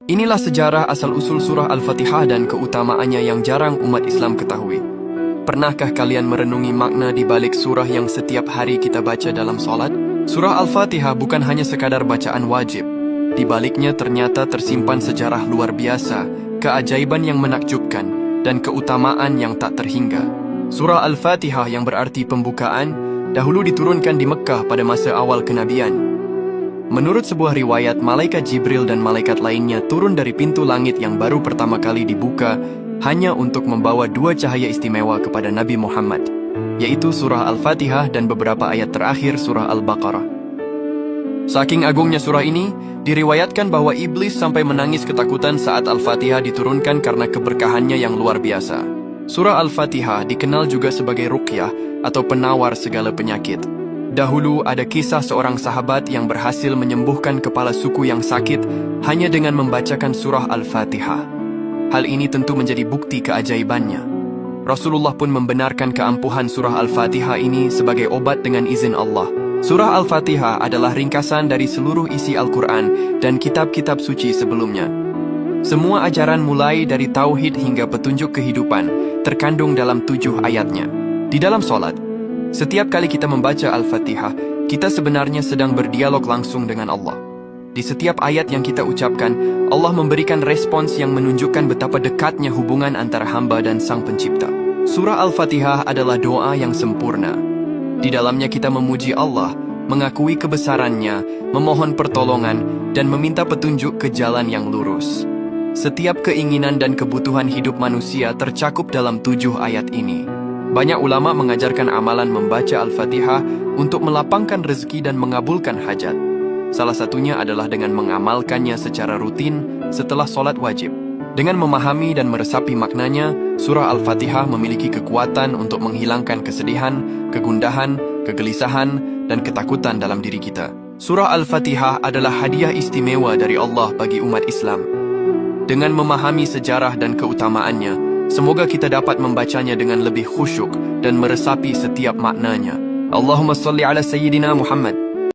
Inilah sejarah asal-usul surah Al-Fatihah dan keutamaannya yang jarang umat Islam ketahui. Pernahkah kalian merenungi makna di balik surah yang setiap hari kita baca dalam solat? Surah Al-Fatihah bukan hanya sekadar bacaan wajib. Di baliknya ternyata tersimpan sejarah luar biasa, keajaiban yang menakjubkan, dan keutamaan yang tak terhingga. Surah Al-Fatihah yang berarti pembukaan, dahulu diturunkan di Mekah pada masa awal kenabian. Menurut sebuah riwayat, malaikat Jibril dan malaikat lainnya turun dari pintu langit yang baru pertama kali dibuka hanya untuk membawa dua cahaya istimewa kepada Nabi Muhammad, yaitu surah Al-Fatihah dan beberapa ayat terakhir surah Al-Baqarah. Saking agungnya surah ini, diriwayatkan bahwa iblis sampai menangis ketakutan saat Al-Fatihah diturunkan karena keberkahannya yang luar biasa. Surah Al-Fatihah dikenal juga sebagai ruqyah atau penawar segala penyakit. Dahulu ada kisah seorang sahabat yang berhasil menyembuhkan kepala suku yang sakit hanya dengan membacakan surah Al-Fatihah. Hal ini tentu menjadi bukti keajaibannya. Rasulullah pun membenarkan keampuhan surah Al-Fatihah ini sebagai obat dengan izin Allah. Surah Al-Fatihah adalah ringkasan dari seluruh isi Al-Quran dan kitab-kitab suci sebelumnya. Semua ajaran mulai dari tauhid hingga petunjuk kehidupan terkandung dalam 7 ayatnya. Di dalam solat, setiap kali kita membaca Al-Fatihah, kita sebenarnya sedang berdialog langsung dengan Allah. Di setiap ayat yang kita ucapkan, Allah memberikan respons yang menunjukkan betapa dekatnya hubungan antara hamba dan Sang Pencipta. Surah Al-Fatihah adalah doa yang sempurna. Di dalamnya kita memuji Allah, mengakui kebesarannya, memohon pertolongan, dan meminta petunjuk ke jalan yang lurus. Setiap keinginan dan kebutuhan hidup manusia tercakup dalam 7 ayat ini. Banyak ulama mengajarkan amalan membaca Al-Fatihah untuk melapangkan rezeki dan mengabulkan hajat. Salah satunya adalah dengan mengamalkannya secara rutin setelah solat wajib. Dengan memahami dan meresapi maknanya, surah Al-Fatihah memiliki kekuatan untuk menghilangkan kesedihan, kegundahan, kegelisahan, dan ketakutan dalam diri kita. Surah Al-Fatihah adalah hadiah istimewa dari Allah bagi umat Islam. Dengan memahami sejarah dan keutamaannya, semoga kita dapat membacanya dengan lebih khusyuk dan meresapi setiap maknanya. Allahumma salli ala Sayyidina Muhammad.